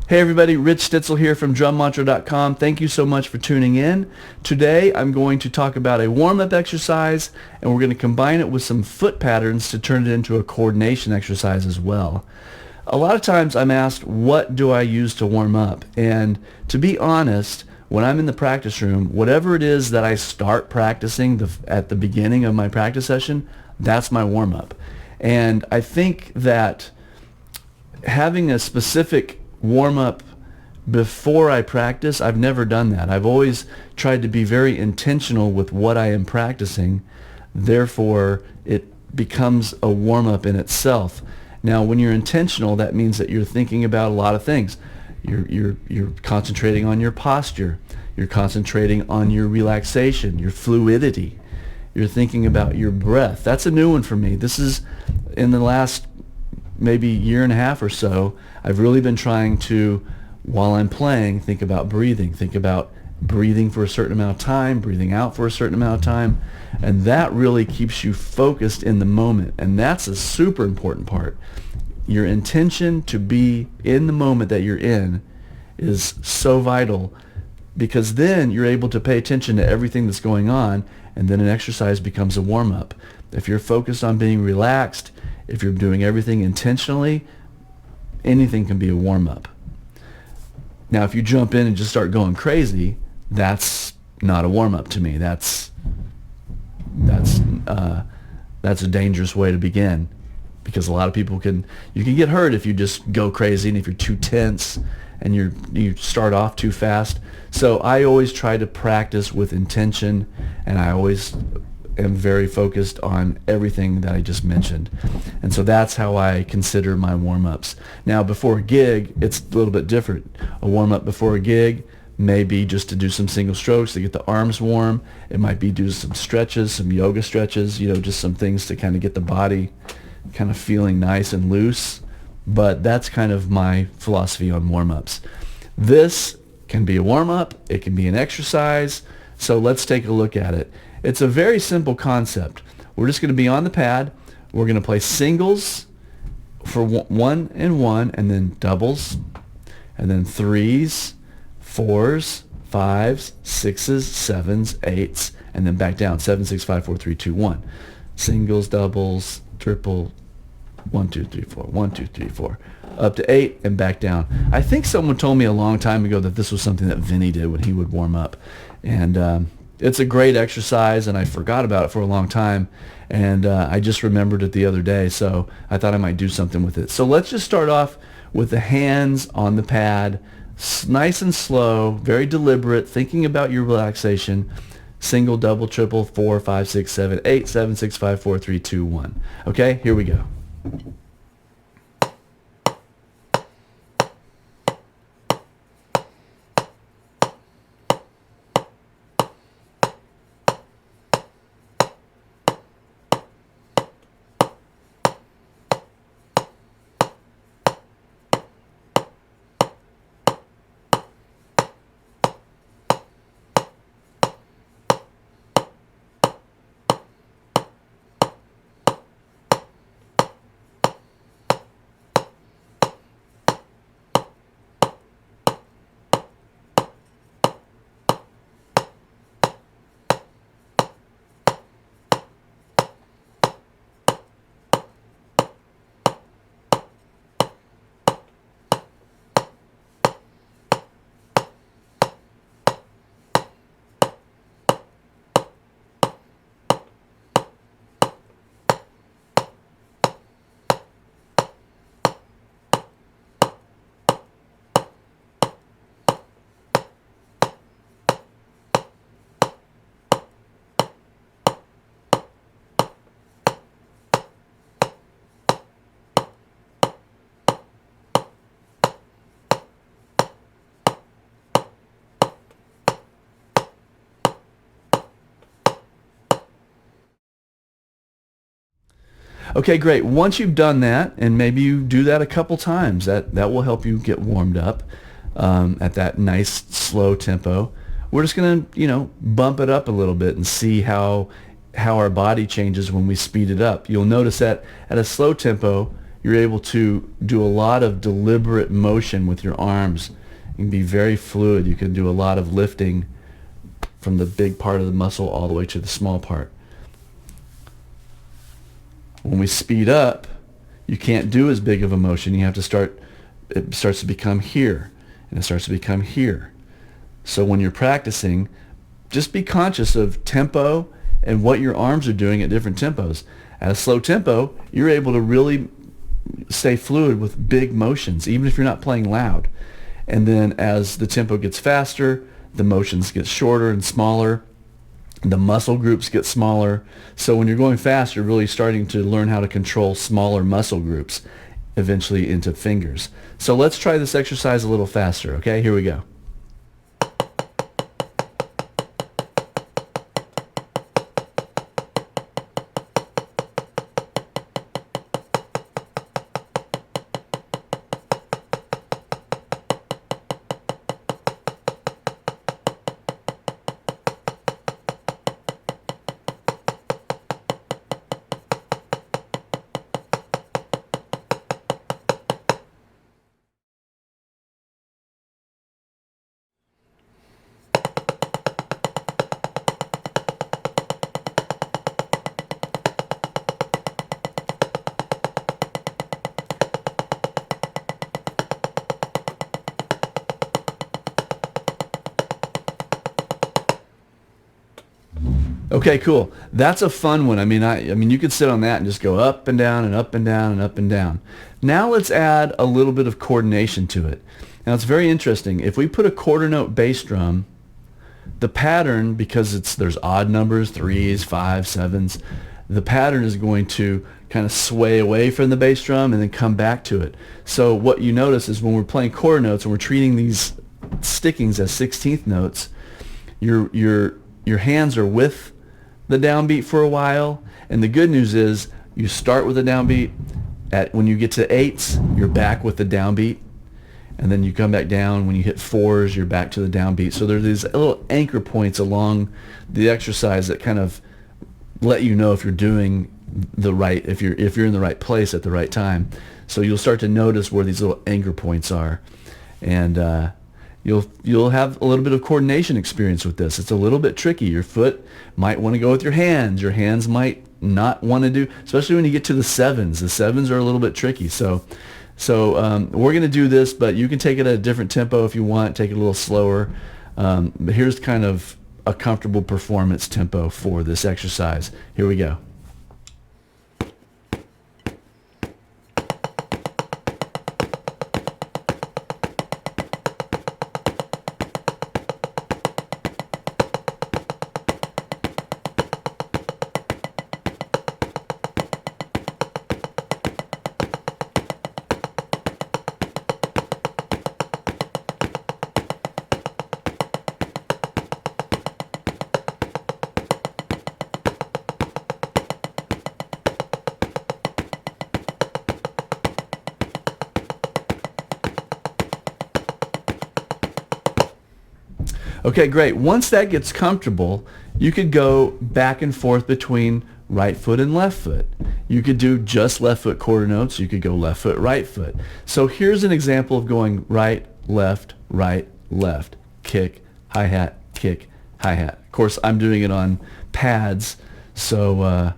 Hey everybody, Rich Stitzel here from DrumMantra.com. Thank you so much for tuning in. Today I'm going to talk about a warm-up exercise, and we're going to combine it with some foot patterns to turn it into a coordination exercise as well. A lot of times I'm asked, what do I use to warm up? And to be honest, when I'm in the practice room, whatever it is that I start practicing at the beginning of my practice session, that's my warm-up. And I think that having a specific warm-up before I practice, I've never done that. I've always tried to be very intentional with what I am practicing. Therefore, it becomes a warm-up in itself. Now, when you're intentional, that means that you're thinking about a lot of things. You're concentrating on your posture. You're concentrating on your relaxation, your fluidity. You're thinking about your breath. That's a new one for me. This is in the last maybe year and a half or so, I've really been trying to, while I'm playing, think about breathing. Think about breathing for a certain amount of time, breathing out for a certain amount of time, and that really keeps you focused in the moment, and that's a super important part. Your intention to be in the moment that you're in is so vital, because then you're able to pay attention to everything that's going on, and then an exercise becomes a warm-up. If you're focused on being relaxed, if you're doing everything intentionally, anything can be a warm-up. Now, if you jump in and just start going crazy, that's not a warm-up to me. That's a dangerous way to begin, because a lot of people you can get hurt if you just go crazy and if you're too tense and you start off too fast. So I always try to practice with intention, and I always am very focused on everything that I just mentioned. And so that's how I consider my warm-ups. Now, before a gig, it's a little bit different. A warm-up before a gig may be just to do some single strokes to get the arms warm. It might be do some stretches, some yoga stretches, just some things to kind of get the body kind of feeling nice and loose. But that's kind of my philosophy on warm-ups. This can be a warm-up. It can be an exercise. So let's take a look at it. It's a very simple concept. We're just going to be on the pad. We're going to play singles for 1 and 1, and then doubles, and then 3s, 4s, 5s, 6s, 7s, 8s, and then back down. 7, 6, 5, 4, 3, 2, 1. Singles, doubles, triple, 1, 2, 3, 4, 1, 2, 3, 4. Up to 8 and back down. I think someone told me a long time ago that this was something that Vinny did when he would warm up. And it's a great exercise, and I forgot about it for a long time, and I just remembered it the other day, so I thought I might do something with it. So let's just start off with the hands on the pad, nice and slow, very deliberate, thinking about your relaxation. Single, double, triple, 4, 5, 6, 7, 8, 7, 6, 5, 4, 3, 2, 1. Okay, here we go. Okay, great. Once you've done that, and maybe you do that a couple times, that will help you get warmed up at that nice slow tempo. We're just going to, bump it up a little bit and see how our body changes when we speed it up. You'll notice that at a slow tempo, you're able to do a lot of deliberate motion with your arms. You can be very fluid. You can do a lot of lifting from the big part of the muscle all the way to the small part. When we speed up, you can't do as big of a motion. You have to start, it starts to become here, and it starts to become here. So when you're practicing, just be conscious of tempo and what your arms are doing at different tempos. At a slow tempo, you're able to really stay fluid with big motions, even if you're not playing loud. And then as the tempo gets faster, the motions get shorter and smaller. The muscle groups get smaller. So when you're going fast, you're really starting to learn how to control smaller muscle groups, eventually into fingers. So let's try this exercise a little faster, okay? Here we go. Okay, cool. That's a fun one. I mean, you could sit on that and just go up and down and up and down and up and down. Now let's add a little bit of coordination to it. Now it's very interesting. If we put a quarter note bass drum, the pattern, because there's odd numbers, 3s, 5s, 7s, the pattern is going to kind of sway away from the bass drum and then come back to it. So what you notice is when we're playing quarter notes and we're treating these stickings as 16th notes, your hands are with the downbeat for a while, and the good news is you start with a downbeat. When you get to 8s, you're back with the downbeat, and then you come back down. When you hit 4s, you're back to the downbeat. So there's these little anchor points along the exercise that kind of let you know if you're doing the right, if you're in the right place at the right time. So you'll start to notice where these little anchor points are, and you'll have a little bit of coordination experience with this. It's a little bit tricky. Your foot might want to go with your hands. Your hands might not want to do, especially when you get to the 7s. The 7s are a little bit tricky. So we're going to do this, but you can take it at a different tempo if you want. Take it a little slower. But here's kind of a comfortable performance tempo for this exercise. Here we go. Okay, great. Once that gets comfortable, you could go back and forth between right foot and left foot. You could do just left foot quarter notes. You could go left foot, right foot. So here's an example of going right, left, kick, hi-hat, kick, hi-hat. Of course, I'm doing it on pads, so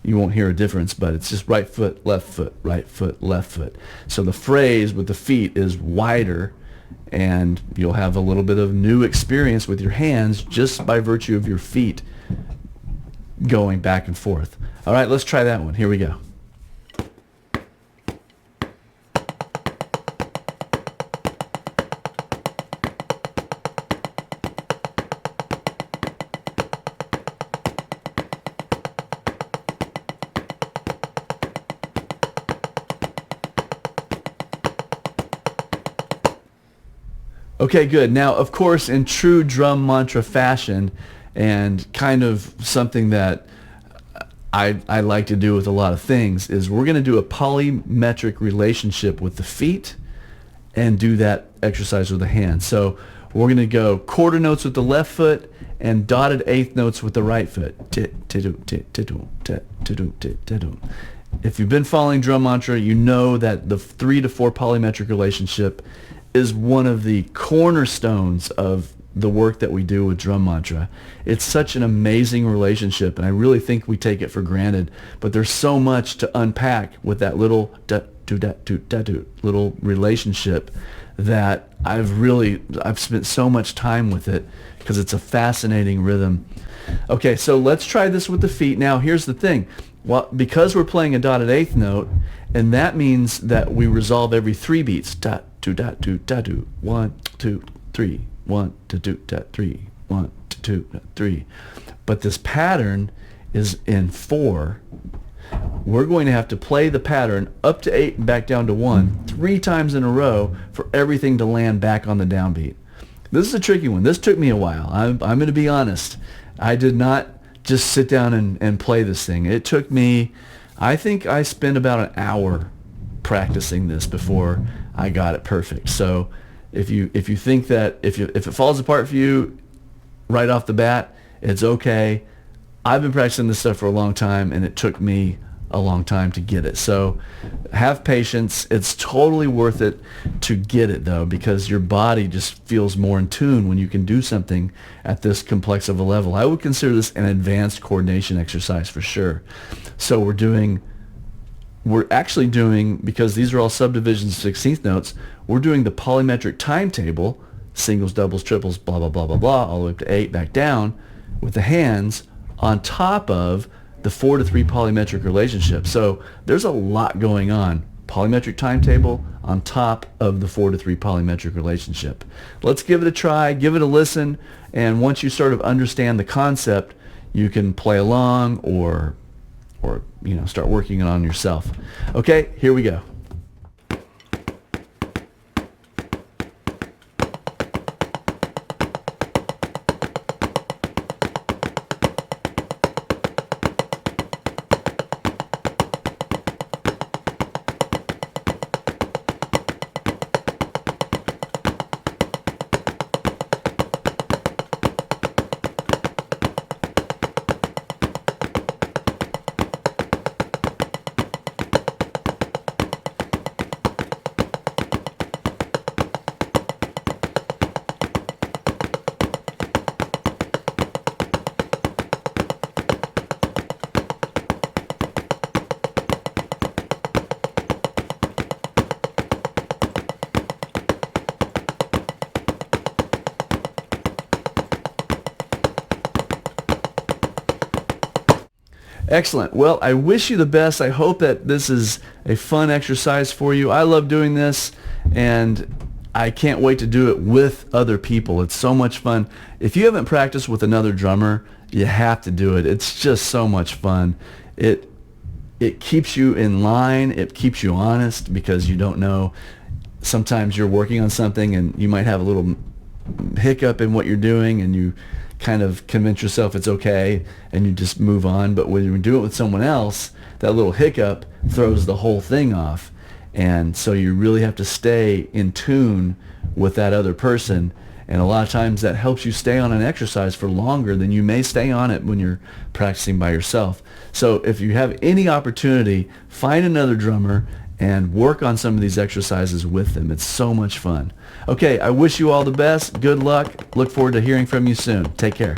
you won't hear a difference, but it's just right foot, left foot, right foot, left foot. So the phrase with the feet is wider, and you'll have a little bit of new experience with your hands just by virtue of your feet going back and forth. All right, let's try that one. Here we go. Okay, good. Now, of course, in true drum mantra fashion, and kind of something that I like to do with a lot of things, is we're going to do a polymetric relationship with the feet and do that exercise with the hands. So we're going to go quarter notes with the left foot and dotted eighth notes with the right foot. if you've been following Drum Mantra, you know that the 3 to 4 polymetric relationship is one of the cornerstones of the work that we do with Drum Mantra. It's such an amazing relationship, and I really think we take it for granted. But there's so much to unpack with that little little relationship that I've spent so much time with it because it's a fascinating rhythm. Okay, so let's try this with the feet. Now, here's the thing. Well, because we're playing a dotted eighth note, and that means that we resolve every 3 beats. Dot, do, dot, do, dot, do. 1, 2, 3. 1, 2, dot, 3. 1, 2, dot, 3. But this pattern is in 4. We're going to have to play the pattern up to 8 and back down to 1 3 times in a row for everything to land back on the downbeat. This is a tricky one. This took me a while. I'm going to be honest. I did not just sit down and play this thing. It took me, I think I spent about an hour practicing this before I got it perfect. So if you think that if it falls apart for you right off the bat, it's okay. I've been practicing this stuff for a long time, and it took me a long time to get it. So have patience. It's totally worth it to get it, though, because your body just feels more in tune when you can do something at this complex of a level. I would consider this an advanced coordination exercise for sure. So we're actually doing, because these are all subdivisions of 16th notes, we're doing the polymetric timetable, singles, doubles, triples, blah, blah, blah, blah, blah, all the way up to 8, back down, with the hands on top of the 4 to 3 polymetric relationship. So there's a lot going on. Polymetric timetable on top of the 4 to 3 polymetric relationship. Let's give it a try, give it a listen, and once you sort of understand the concept, you can play along or start working it on yourself. Okay, here we go. Excellent. Well, I wish you the best. I hope that this is a fun exercise for you. I love doing this, and I can't wait to do it with other people. It's so much fun. If you haven't practiced with another drummer, you have to do it. It's just so much fun. It keeps you in line. It keeps you honest, because you don't know. Sometimes you're working on something and you might have a little hiccup in what you're doing, and you kind of convince yourself it's okay and you just move on. But when you do it with someone else, that little hiccup throws the whole thing off. And so you really have to stay in tune with that other person, and a lot of times that helps you stay on an exercise for longer than you may stay on it when you're practicing by yourself. So if you have any opportunity, find another drummer and work on some of these exercises with them. It's so much fun. Okay, I wish you all the best. Good luck. Look forward to hearing from you soon. Take care.